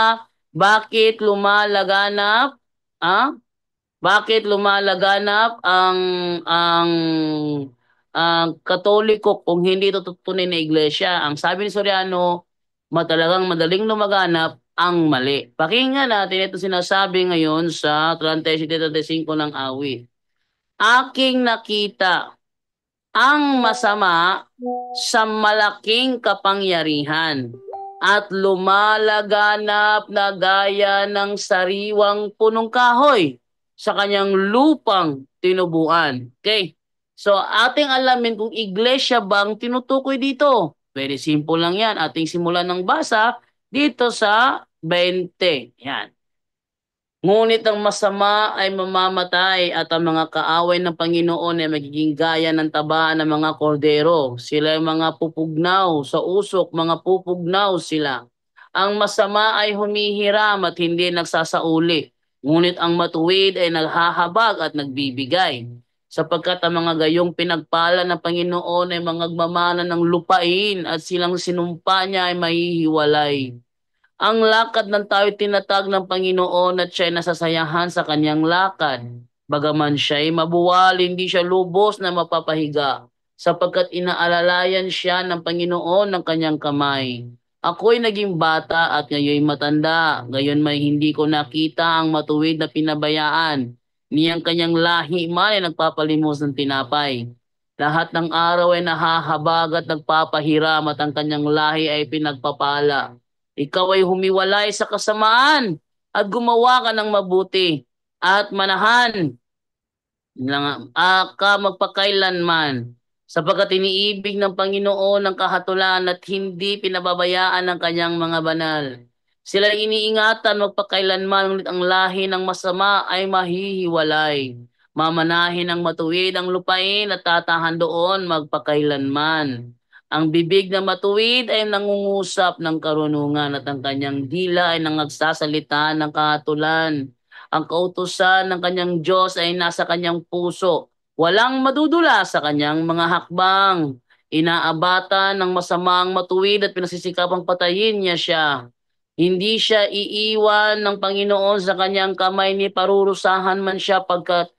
bakit lumalaganap? Bakit lumalaganap ang Katoliko kung hindi ito tunay na iglesia? Ang sabi ni Soriano, talagang madaling lumaganap ang mali. Pakinggan natin ito sinasabi ngayon sa 37-35 ng awit. Aking nakita ang masama sa malaking kapangyarihan at lumalaganap na gaya ng sariwang punong kahoy sa kanyang lupang tinubuan. Okay? So, ating alamin kung iglesia bang tinutukoy dito. Very simple lang yan. Ating simulan ng basa dito sa 20. Yan. Ngunit ang masama ay mamamatay at ang mga kaaway ng Panginoon ay magiging gaya ng taba ng mga kordero. Sila ay mga pupugnaw sa usok, mga pupugnaw sila. Ang masama ay humihiram at hindi nagsasauli. Ngunit ang matuwid ay naghahabag at nagbibigay. Sapagkat ang mga gayong pinagpala ng Panginoon ay mga gmamana ng lupain at silang sinumpa niya ay mahihiwalay. Ang lakad ng tao'y tinatag ng Panginoon at siya'y nasasayahan sa kanyang lakad. Bagaman siya'y mabuwal, hindi siya lubos na mapapahiga, sapagkat inaalalayan siya ng Panginoon ng kanyang kamay. Ako'y naging bata at ngayon matanda, ngayon may hindi ko nakita ang matuwid na pinabayaan. Niyang kanyang lahi man ay nagpapalimos ng tinapay. Lahat ng araw ay nahahabag at nagpapahiram at ang kanyang lahi ay pinagpapala. Ikaw ay humiwalay sa kasamaan at gumawa ka ng mabuti at manahan ka magpakailanman, sapagkat iniibig ng Panginoon ang kahatulan at hindi pinababayaan ng kanyang mga banal. Sila iniingatan magpakailanman, ngunit ang lahi ng masama ay mahihiwalay. Mamanahin ang matuwid ang lupain at tatahan doon magpakailanman. Ang bibig na matuwid ay nangungusap ng karunungan at ang kanyang dila ay nangagsasalita ng kahatulan. Ang kautusan ng kanyang Diyos ay nasa kanyang puso. Walang madudula sa kanyang mga hakbang. Inaabatan ng masamang matuwid at pinasisikapang patayin niya siya. Hindi siya iiwan ng Panginoon sa kanyang kamay ni parurusahan man siya pagka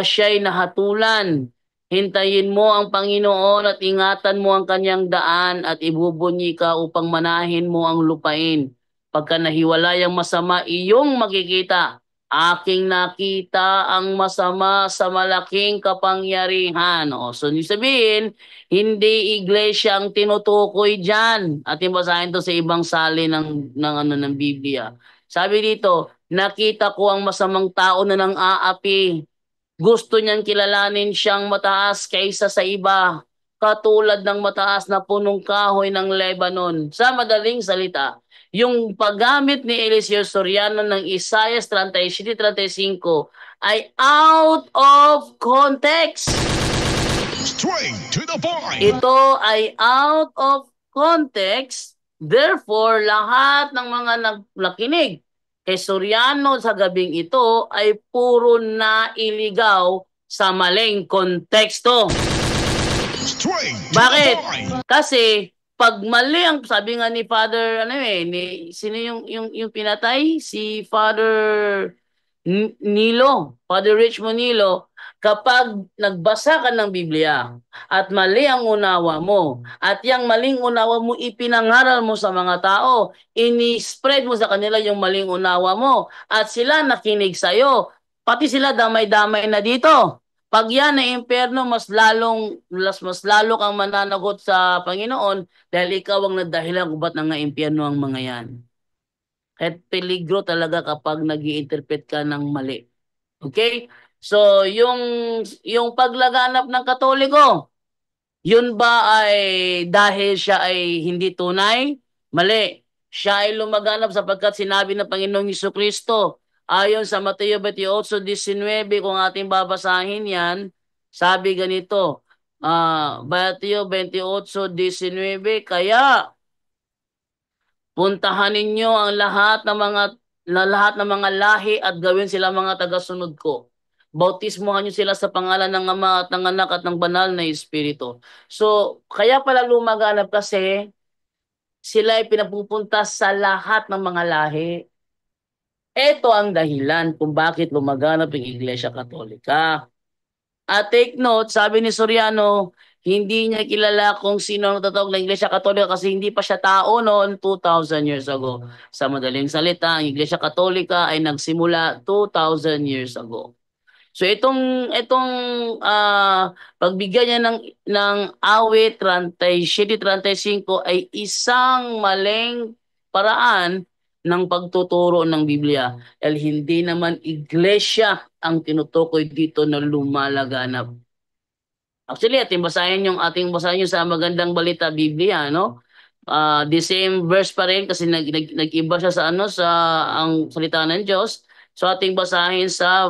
siya'y nahatulan. Hintayin mo ang Panginoon at ingatan mo ang kanyang daan at ibubunyi ka upang manahin mo ang lupain. Pagka nahiwalay ang masama, iyong makikita. Aking nakita ang masama sa malaking kapangyarihan. O, so, sabihin, hindi iglesia ang tinutukoy dyan. Ating basahin to sa ibang sali ng Biblia. Sabi dito, nakita ko ang masamang tao na nang aapi. Gusto niyang kilalanin siyang mataas kaysa sa iba, katulad ng mataas na punong kahoy ng Lebanon. Sa madaling salita, yung paggamit ni Eliseo Soriano ng Isaiah 37:35 ay out of context. Straight to the point. Ito ay out of context. Therefore, lahat ng mga nakinig kay Soriano sa gabing ito ay puro nailigaw sa maling konteksto. Bakit? Kasi pag mali ang sabi nga ni Father sino yung pinatay si Father Nilo, Father Richmond Nilo, kapag nagbasa ka ng Biblia at mali ang unawa mo at yung maling unawa mo ipinangaral mo sa mga tao, ini-spread mo sa kanila yung maling unawa mo at sila nakinig sa'yo, pati sila damay-damay na dito. Pag yan ay impyerno, mas lalo kang mananagot sa Panginoon dahil ikaw ang nadahilan kung ba't nga impyerno ang mga yan. At peligro talaga kapag nag-i-interpret ka ng mali. Okay? So, yung paglaganap ng Katoliko, yun ba ay dahil siya ay hindi tunay? Mali. Siya ay lumaganap sapagkat sinabi ng Panginoong Jesucristo, ayon sa Mateo 28:19, kung ating babasahin yan, sabi ganito, Mateo 28:19, kaya puntahan ninyo ang lahat ng mga lahi at gawin sila mga tagasunod ko. Bautismuhan niyo sila sa pangalan ng Ama at ng Anak at ng Banal na Espiritu. So, kaya pala lumaganap kasi sila ay pinapupunta sa lahat ng mga lahi. Ito ang dahilan kung bakit lumaganap ang Iglesia Katolika. At take note, sabi ni Soriano, hindi niya kilala kung sino ang tatawag ng Iglesia Katolika kasi hindi pa siya tao noon 2,000 years ago. Sa madaling salita, ang Iglesia Katolika ay nagsimula 2,000 years ago. So itong pagbigyan niya ng awit 37:35 ay isang maling paraan ng pagtuturo ng Biblia. Dahil hindi naman iglesia ang tinutukoy dito na lumalaganap. Actually, ating basahin yung sa Magandang Balita Biblia, no? The same verse pa rin kasi nag-iba siya sa ang salita ng Diyos. So ating basahin sa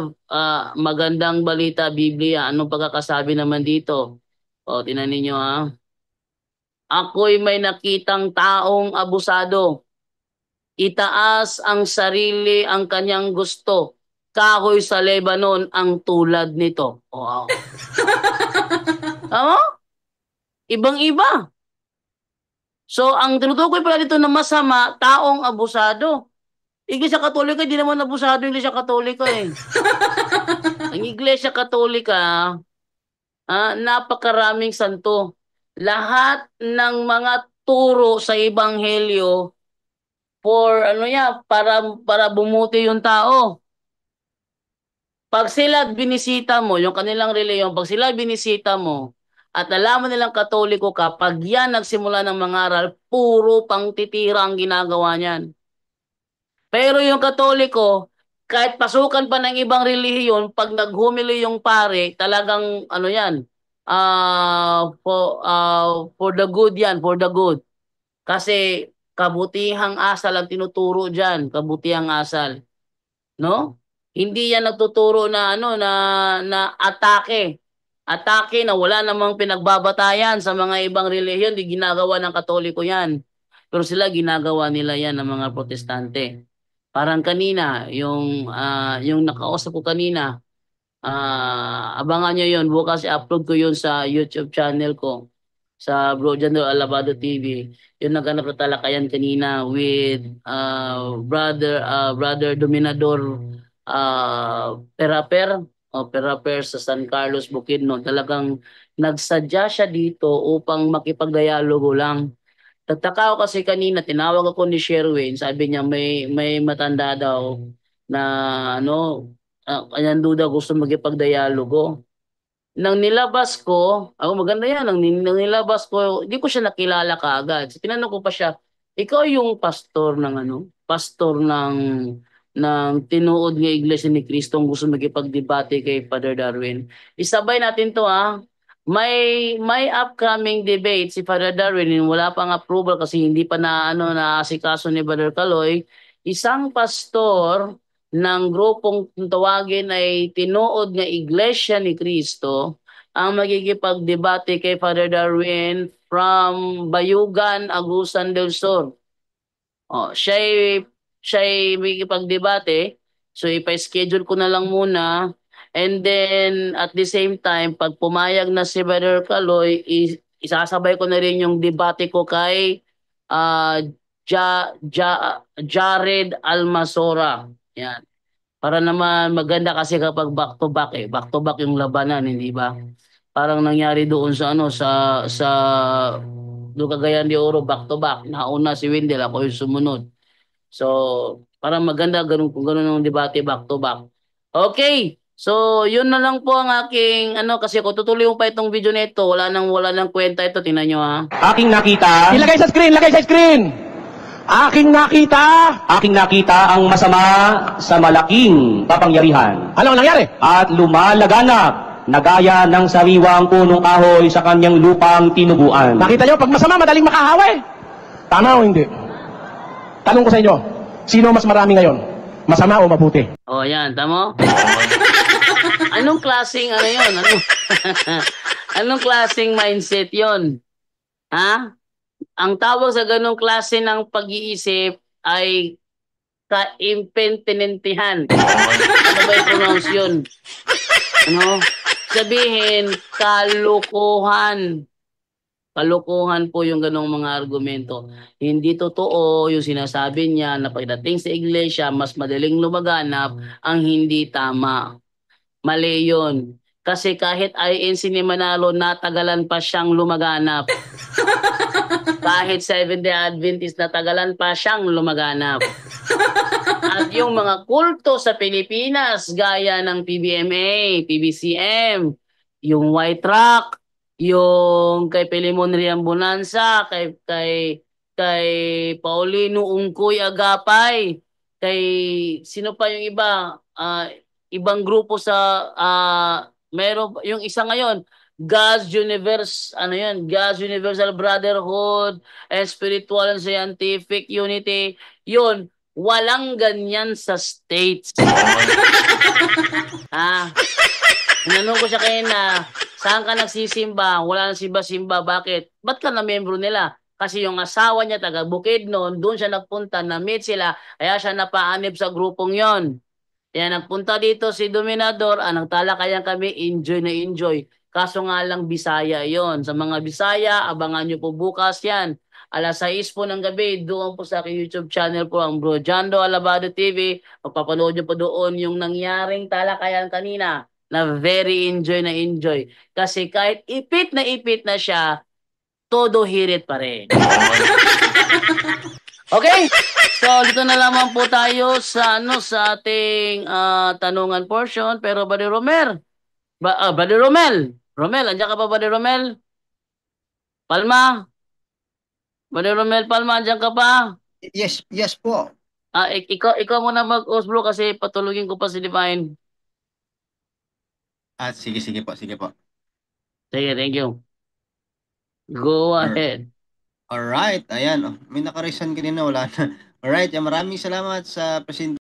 Magandang Balita Biblia. Anong pagkakasabi naman dito? O, tingnan ninyo ha. Ako'y may nakitang taong abusado. Itaas ang sarili ang kanyang gusto. Kahoy sa Lebanon ang tulad nito. Wow. Tama? Ibang-iba. So, ang tinutukoy pala dito na masama, taong abusado. Iglesia Katolika, di naman abusado yung Iglesia Katolika eh. Ang Iglesia Katolika, napakaraming santo. Lahat ng mga turo sa Ebanghelyo for para bumuti yung tao. Pag sila binisita mo, yung kanilang reliyon, pag sila binisita mo, at alaman nilang Katoliko ka, pag yan nagsimula ng mangaral, puro pangtitira ang ginagawa niyan. Pero yung Katoliko, kahit pasukan pa ng ibang relihiyon, pag naghumili yung pare, talagang yan, for the good yan, for the good. Kasi kabutihang asal ang tinuturo diyan, kabutihang asal. No? Hindi yan nagtuturo na na atake. Atake na wala namang pinagbabatayan sa mga ibang relihiyon, di ginagawa ng Katoliko yan. Pero sila ginagawa nila yan ng mga Protestante. Parang kanina, yung nakausap ko kanina, abangan nyo yun. Bukas i-upload ko yun sa YouTube channel ko. Sa Bro Jando Alabado TV. Yung naghanap na talakayan kanina with Brother Dominador Peraper sa San Carlos, Bukidnon. Talagang nagsadya siya dito upang makipagdialogo lang. Nagtaka ako kasi kanina, tinawag ako ni Sherwin, sabi niya may matanda daw na kanyang duda gusto magipagdialogo. Nang nilabas ko, ako maganda yan, nang nilabas ko, hindi ko siya nakilala kaagad. So, tinanong ko pa siya, ikaw yung pastor pastor ng tinuod ng Iglesia ni Cristo gusto magipagdebate kay Father Darwin. Isabay natin to May upcoming debate si Father Darwin, wala pang approval kasi hindi pa naasikaso ni Brother Kaloy. Isang pastor ng grupong tawagin ay tinuod nga Iglesia ni Cristo ang magigipagdebate kay Father Darwin from Bayugan, Agusan del Sur. Siya'y magigipagdebate. So ipa-schedule ko na lang muna. And then, at the same time, pag pumayag na si Brother Kaloy, isasabay ko na rin yung debate ko kay Jared Almasora. Yan. Para naman maganda kasi kapag back to back back to back yung labanan, hindi ba? Parang nangyari doon sa doon Cagayan de Oro, back to back. Nauna si Wendell, ako yung sumunod. So, parang maganda ganun kung ganun yung debate back to back. Okay. So, yun na lang po ang aking kasi kung tutuloy mo pa itong video nito, wala nang kwenta ito, tingnan nyo Aking nakita. Ilagay sa screen, lagay sa screen. Aking nakita ang masama sa malaking kapangyarihan. Ano ang nangyari? At lumalaganap na gaya ng sariwang punong kahoy sa kanyang lupang tinubuan. Nakita nyo, pag masama, madaling makahawa Tama o hindi? Tanong ko sa inyo, sino mas marami ngayon? Masama o mabuti? Yan, tamo? Anong klaseng yun? Anong klaseng mindset yon? Ang tawag sa ganong klase ng pag-iisip ay kaimpentinentihan. Ano ba yung pronounce yun? Sabihin, kalukuhan. Kalukuhan po yung ganong mga argumento. Hindi totoo yung sinasabi niya na pagdating sa iglesia, mas madaling lumaganap ang hindi tama. Mali yun. Kasi kahit INC ni Manalo, natagalan pa siyang lumaganap. Kahit Seventh-day Adventist, natagalan pa siyang lumaganap. At yung mga kulto sa Pilipinas, gaya ng PBMA, PBCM, yung White Rock, yung kay Pelimon Riambonanza, kay Paulino Ungkoy Agapay, kay sino pa yung iba, ibang grupo sa meron yung isa ngayon, God's God's Universal Brotherhood and Spiritual and Scientific Unity. Yun, walang ganyan sa States. Tinanong ko siya na saan ka nagsisimba? Wala nang simba-simba. Bakit? Ba't ka na membro nila? Kasi yung asawa niya taga Bukidnon, doon siya nagpunta, na-meet sila, kaya siya napaanib sa grupong yon. Kaya nagpunta dito si Dominador, nagtalakayan kami, enjoy na enjoy. Kaso nga lang Bisaya yon. Sa mga Bisaya, abangan nyo po bukas yan. alas 6 po ng gabi, doon po sa aking YouTube channel po, ang Bro Jando Alabado TV. Mapapanood nyo po doon yung nangyaring talakayan kanina na very enjoy na enjoy. Kasi kahit ipit na siya, todo hirit pa rin. Okay? So, dito na lamang po tayo sa sa ating tanungan portion. Pero Buddy Romel, Buddy Romel, andiyan ka pa, Buddy Romel? Palma? Buddy Romel Palma, andiyan ka pa? Yes po. Ikaw muna mag-host, bro, kasi patulugin ko pa si Divine. Sige po. Sige, thank you. Go ahead. Alright, ayan. May naka-resign kanina, wala na. Alright, maraming salamat sa presentation.